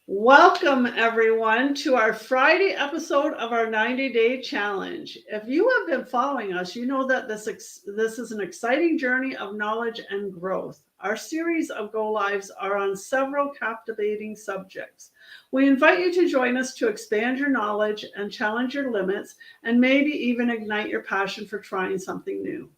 Welcome, everyone, to our Friday episode of our 90-day challenge. If you have been following us, you know that this is an exciting journey of knowledge and growth. Our series of Go Lives are on several captivating subjects. We invite you to join us to expand your knowledge and challenge your limits, and maybe even ignite your passion for trying something new.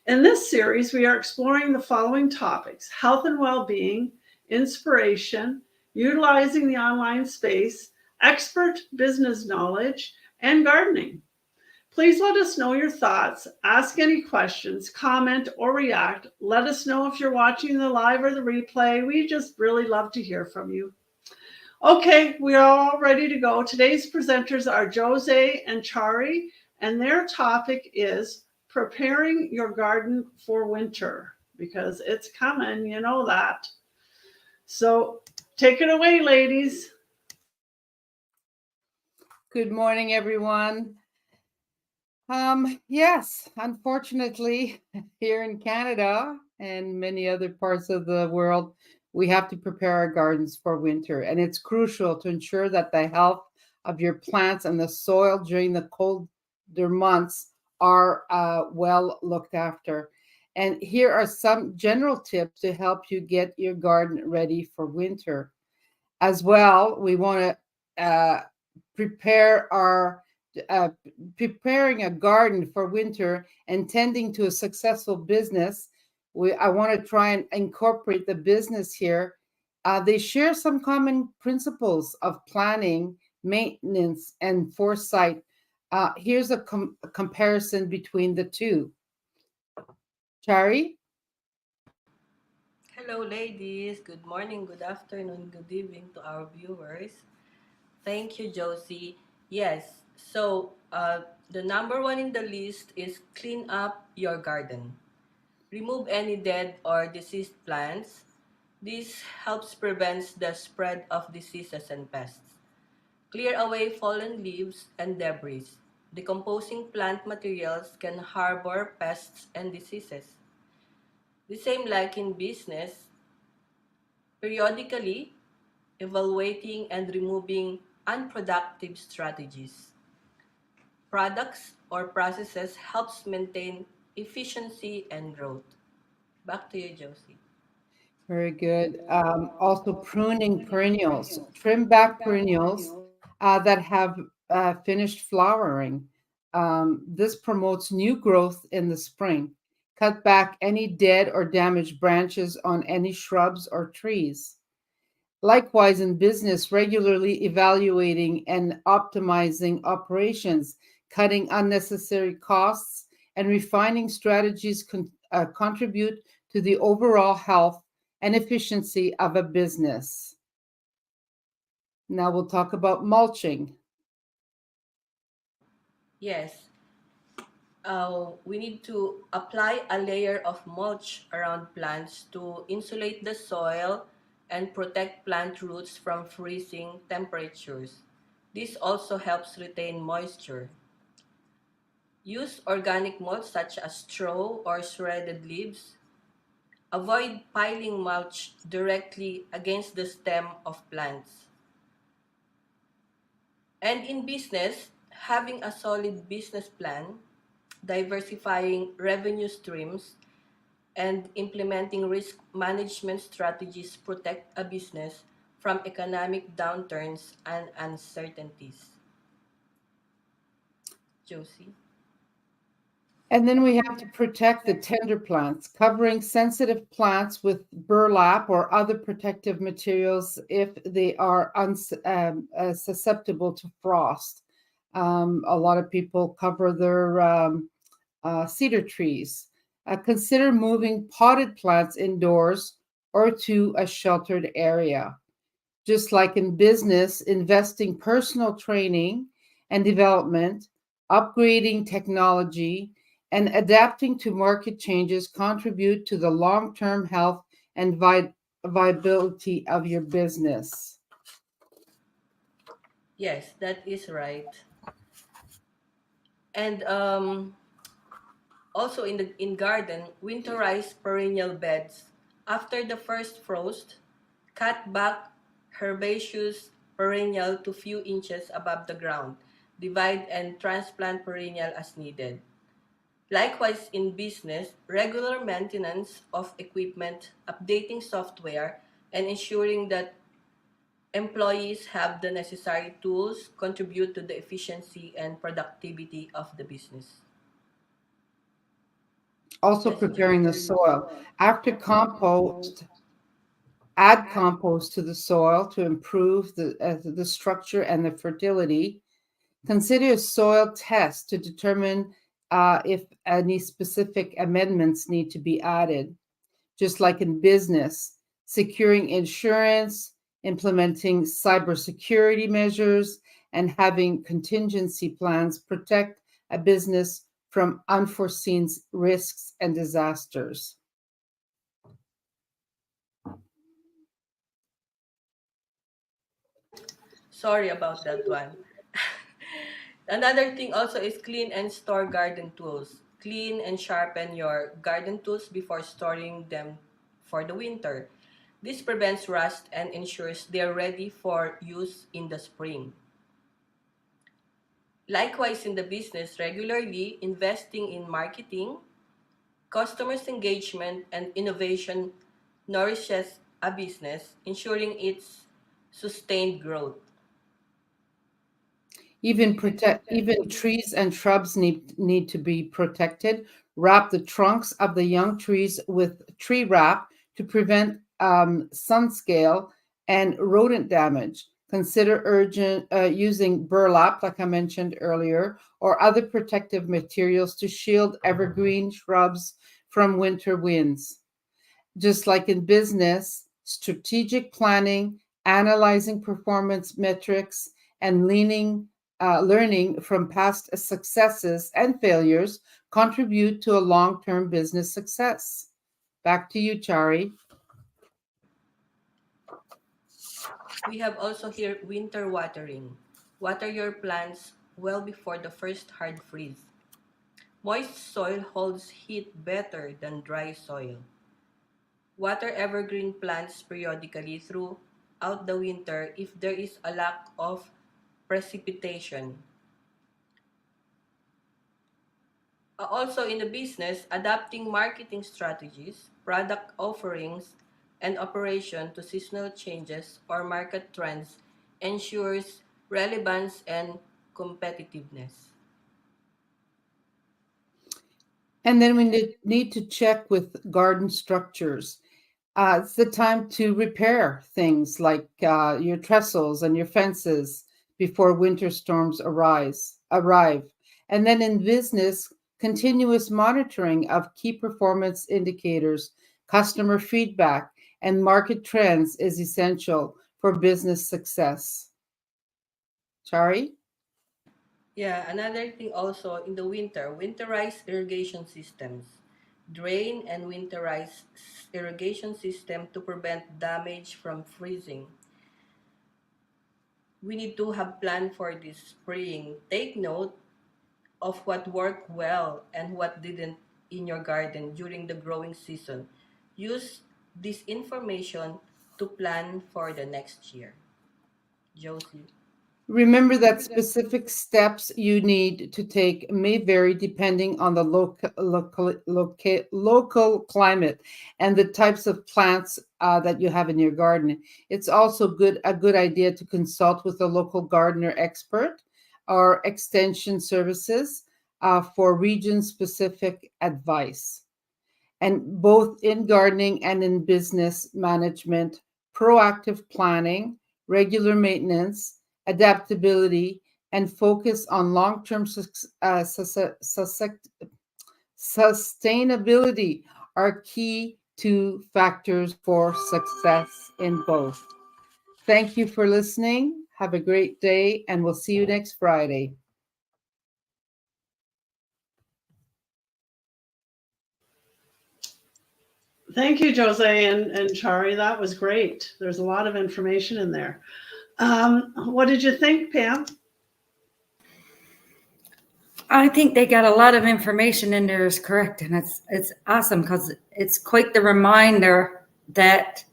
In this series, we are exploring the following topics: health and well being, inspiration, utilizing the online space, expert business knowledge, and gardening. Please let us know your thoughts, ask any questions, comment, or react. Let us know if you're watching the live or the replay. We just really love to hear from you. Okay, we are all ready to go. Today's presenters are Jose and Chari, and their topic is preparing your garden for winter because it's coming, you know that. So take it away, ladies. Good morning, everyone. Yes, unfortunately, here in Canada and many other parts of the world, we have to prepare our gardens for winter, and it's crucial to ensure that the health of your plants and the soil during the colder months are well looked after. And here are some general tips to help you get your garden ready for winter. As well, we want to prepare our uh, preparing a garden for winter and tending to a successful business. I want to try and incorporate the business here. They share some common principles of planning, maintenance, and foresight. Here's a comparison between the two. Chari? Hello, ladies. Good morning, good afternoon, good evening to our viewers. Thank you, Josie. Yes, the number one in the list is clean up your garden. Remove any dead or diseased plants. This helps prevent the spread of diseases and pests. Clear away fallen leaves and debris. Decomposing plant materials can harbor pests and diseases. The same like in business, periodically evaluating and removing unproductive strategies. Products or processes helps maintain efficiency and growth. Back to you, Josie. Very good. Also, pruning perennials. Trim back perennials that have finished flowering. This promotes new growth in the spring. Cut back any dead or damaged branches on any shrubs or trees. Likewise, in business, regularly evaluating and optimizing operations, cutting unnecessary costs, and refining strategies contribute to the overall health and efficiency of a business. Now we'll talk about mulching. Yes, we need to apply a layer of mulch around plants to insulate the soil and protect plant roots from freezing temperatures. This also helps retain moisture. Use organic mulch such as straw or shredded leaves. Avoid piling mulch directly against the stem of plants. And in business, having a solid business plan, diversifying revenue streams, and implementing risk management strategies protect a business from economic downturns and uncertainties. Josie? And then we have to protect the tender plants, covering sensitive plants with burlap or other protective materials if they are susceptible to frost. A lot of people cover their cedar trees. Consider moving potted plants indoors or to a sheltered area. Just like in business, investing personal training and development, upgrading technology, and adapting to market changes contribute to the long term health and viability of your business. Yes, that is right. And also in garden, winterize perennial beds. After the first frost, cut back herbaceous perennial to few inches above the ground. Divide and transplant perennial as needed. Likewise, in business, regular maintenance of equipment, updating software, and ensuring that employees have the necessary tools contribute to the efficiency and productivity of the business. Also Yes, preparing the Josie. soil. After compost, add compost to the soil to improve the structure and the fertility. Consider a soil test to determine if any specific amendments need to be added. Just like in business, securing insurance, implementing cybersecurity measures, and having contingency plans protect a business from unforeseen risks and disasters. Sorry about that one. Another thing also is clean and store garden tools. Clean and sharpen your garden tools before storing them for the winter. This prevents rust and ensures they are ready for use in the spring. Likewise, in the business, regularly investing in marketing, customers' engagement, and innovation nourishes a business, ensuring its sustained growth. Even trees and shrubs need to be protected. Wrap the trunks of the young trees with tree wrap to prevent sun scale and rodent damage. Consider urgent using burlap, like I mentioned earlier, or other protective materials to shield evergreen shrubs from winter winds. Just like in business, strategic planning, analyzing performance metrics, and learning from past successes and failures contribute to a long term business success. Back to you, Chari. We have also here winter watering. Water your plants well before the first hard freeze. Moist soil holds heat better than dry soil. Water evergreen plants periodically throughout the winter if there is a lack of precipitation. Also in the business, adapting marketing strategies, product offerings, and operation to seasonal changes or market trends ensures relevance and competitiveness. And then we need to check with garden structures. It's the time to repair things like your trestles and your fences before winter storms arrive. And then in business, continuous monitoring of key performance indicators, customer feedback, and market trends is essential for business success. Chari? Yeah, another thing also in the winter, winterized irrigation systems. Drain and winterize irrigation system to prevent damage from freezing. We need to have plan for this spraying. Take note of what worked well and what didn't in your garden during the growing season. Use this information to plan for the next year. Josie. Remember that specific steps you need to take may vary depending on the local climate and the types of plants that you have in your garden. It's also a good idea to consult with a local gardener expert or extension services for region-specific advice. And both in gardening and in business management, proactive planning, regular maintenance, adaptability, and focus on long-term sustainability are key to factors for success in both. Thank you for listening. Have a great day, and we'll see you next Friday. Thank you, Jose and Chari. That was great. There's a lot of information in there. What did you think, Pam? I think they got a lot of information in there is correct, and it's awesome because it's quite the reminder that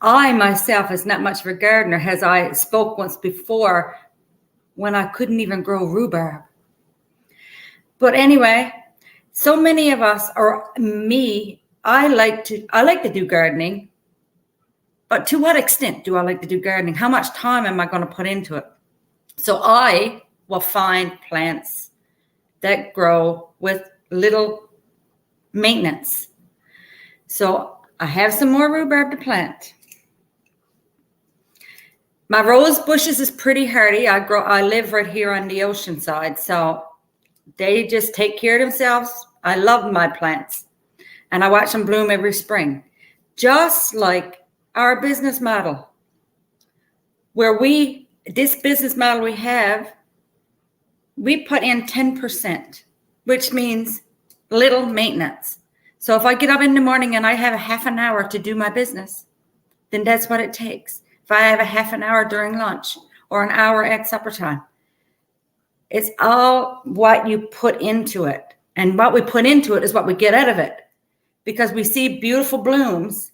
I myself is not much of a gardener, as I spoke once before when I couldn't even grow rhubarb. But anyway, so many of us, or me, I like to do gardening. But to what extent do I like to do gardening? How much time am I going to put into it? So I will find plants that grow with little maintenance. So I have some more rhubarb to plant. My rose bushes is pretty hardy. I live right here on the ocean side, so they just take care of themselves. I love my plants, and I watch them bloom every spring. Just like our business model, where this business model we have, we put in 10%, which means little maintenance. So if I get up in the morning and I have a half an hour to do my business, then that's what it takes. If I have a half an hour during lunch or an hour at supper time, it's all what you put into it. And what we put into it is what we get out of it. Because we see beautiful blooms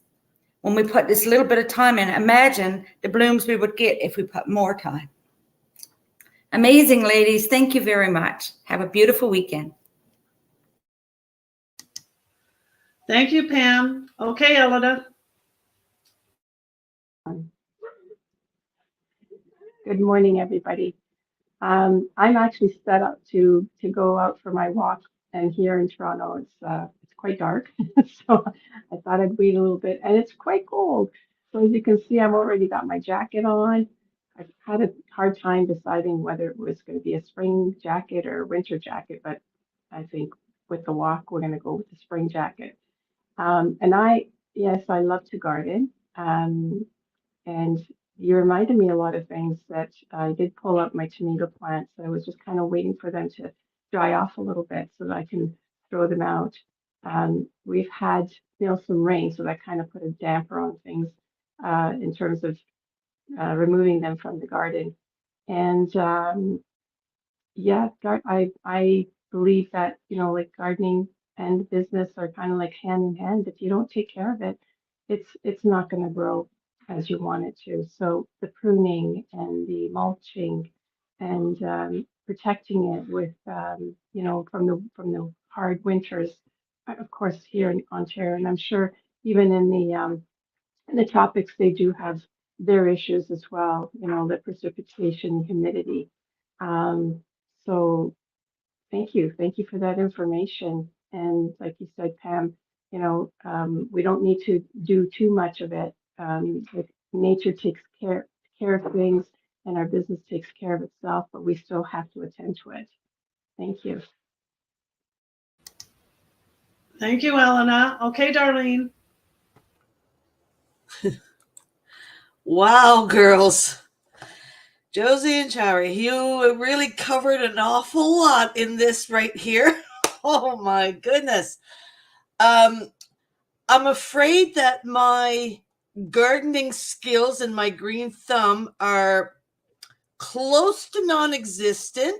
when we put this little bit of time in. Imagine the blooms we would get if we put more time. Amazing, ladies. Thank you very much. Have a beautiful weekend. Thank you, Pam. Okay, Elena. Good morning, everybody. I'm actually set up to go out for my walk, and here in Toronto, it's quite dark, so I thought I'd wait a little bit, and it's quite cold. So as you can see, I've already got my jacket on. I've had a hard time deciding whether it was going to be a spring jacket or a winter jacket, but I think with the walk, we're going to go with the spring jacket. Yes, I love to garden. And you reminded me a lot of things that I did pull up my tomato plants. I was just kind of waiting for them to dry off a little bit so that I can throw them out. We've had, some rain, so that kind of put a damper on things in terms of removing them from the garden. And yeah, I believe that, like gardening and business are kind of like hand in hand. If you don't take care of it, it's not going to grow as you want it to. So the pruning and the mulching and protecting it with, from the hard winters, of course, here in Ontario, and I'm sure even in the tropics, they do have their issues as well, the precipitation, humidity. So thank you. Thank you for that information. And like you said, Pam, we don't need to do too much of it. If nature takes care of things and our business takes care of itself, but we still have to attend to it. Thank you. Thank you, Elena. Okay, Darlene. Wow, girls. Josie and Shari, you really covered an awful lot in this right here. Oh my goodness. I'm afraid that my gardening skills and my green thumb are close to non-existent,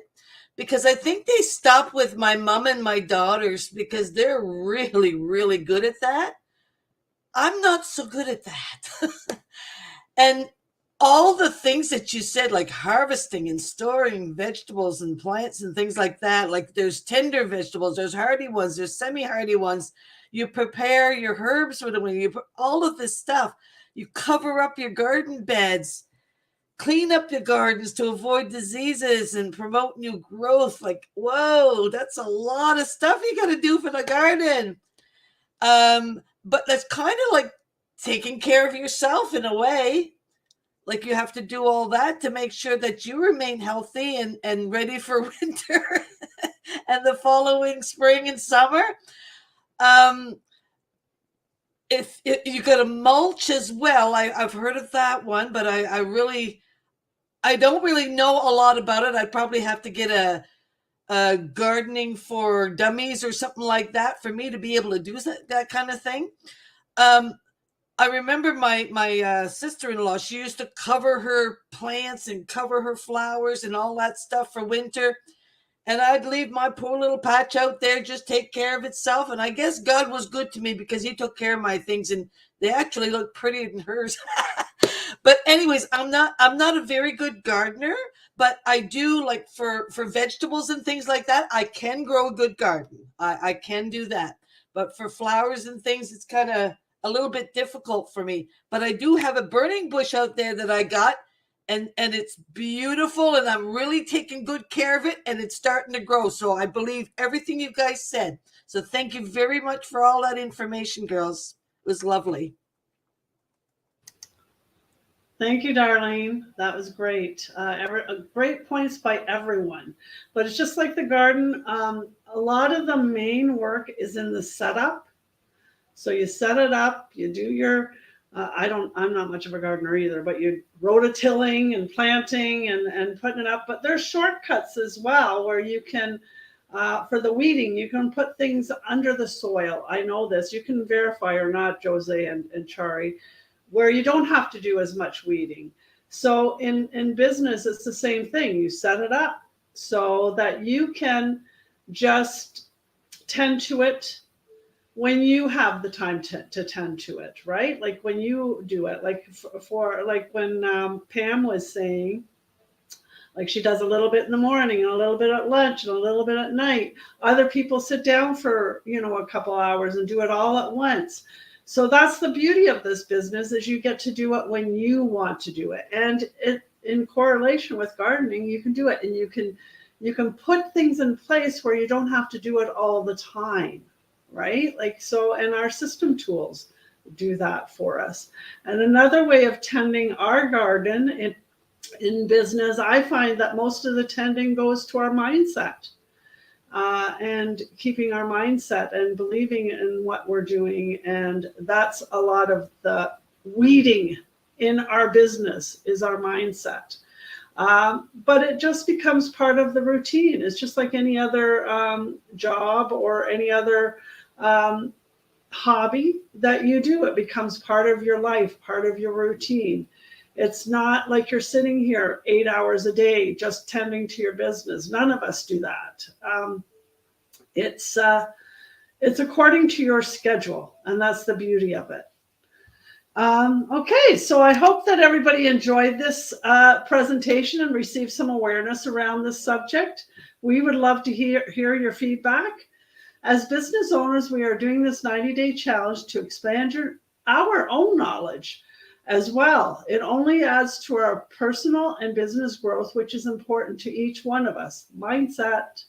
because I think they stop with my mom and my daughters because they're really, really good at that. I'm not so good at that. And all the things that you said, like harvesting and storing vegetables and plants and things like that, like there's tender vegetables, there's hardy ones, there's semi-hardy ones. You prepare your herbs for the winter, you put all of this stuff. You cover up your garden beds, clean up your gardens to avoid diseases and promote new growth. Like, whoa, that's a lot of stuff you got to do for the garden. But that's kind of like taking care of yourself in a way. Like you have to do all that to make sure that you remain healthy and ready for winter and the following spring and summer. If you got to mulch as well, I've heard of that one, but I don't really know a lot about it. I'd probably have to get a gardening for dummies or something like that for me to be able to do that kind of thing. I remember my sister-in-law, she used to cover her plants and cover her flowers and all that stuff for winter. and I'd leave my poor little patch out there just take care of itself. And I guess God was good to me because he took care of my things and they actually look prettier than hers. But anyways, I'm not a very good gardener, but I do like for vegetables and things like that, I can grow a good garden. I can do that. But for flowers and things, it's kind of a little bit difficult for me. But I do have a burning bush out there that I got, and it's beautiful, and I'm really taking good care of it, and it's starting to grow. So I believe everything you guys said. So thank you very much for all that information, girls. It was lovely. Thank you, Darlene. That was great. Great points by everyone. But it's just like the garden. A lot of the main work is in the setup. So you set it up, you do your, I'm not much of a gardener either, but you rototilling and planting and putting it up. But there's shortcuts as well where you can, for the weeding, you can put things under the soil. I know this. You can verify or not, Jose and Chari, where you don't have to do as much weeding. So in business, it's the same thing. You set it up so that you can just tend to it when you have the time to tend to it, right? Like when you do it, like for like when Pam was saying, like she does a little bit in the morning and a little bit at lunch and a little bit at night. Other people sit down for, a couple hours and do it all at once. So that's the beauty of this business, is you get to do it when you want to do it. And in correlation with gardening, you can do it, and you can put things in place where you don't have to do it all the time, right? Like so, and our system tools do that for us. And another way of tending our garden in business, I find that most of the tending goes to our mindset. And keeping our mindset and believing in what we're doing. And that's a lot of the weeding in our business is our mindset. But it just becomes part of the routine. It's just like any other job or any other hobby that you do. It becomes part of your life, part of your routine. It's not like you're sitting here 8 hours a day just tending to your business. None of us do that. It's according to your schedule, and that's the beauty of it. Okay, so I hope that everybody enjoyed this presentation and received some awareness around this subject. We would love to hear your feedback. As business owners, we are doing this 90-day challenge to expand our own knowledge as well. It only adds to our personal and business growth, which is important to each one of us. Mindset.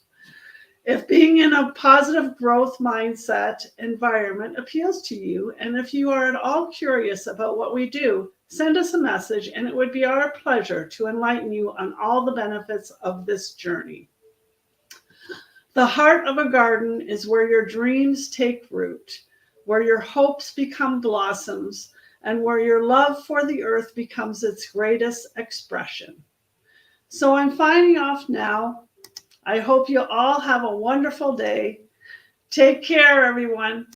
If being in a positive growth mindset environment appeals to you, and if you are at all curious about what we do, send us a message, and it would be our pleasure to enlighten you on all the benefits of this journey. The heart of a garden is where your dreams take root, where your hopes become blossoms, and where your love for the earth becomes its greatest expression. So I'm signing off now. I hope you all have a wonderful day. Take care, everyone.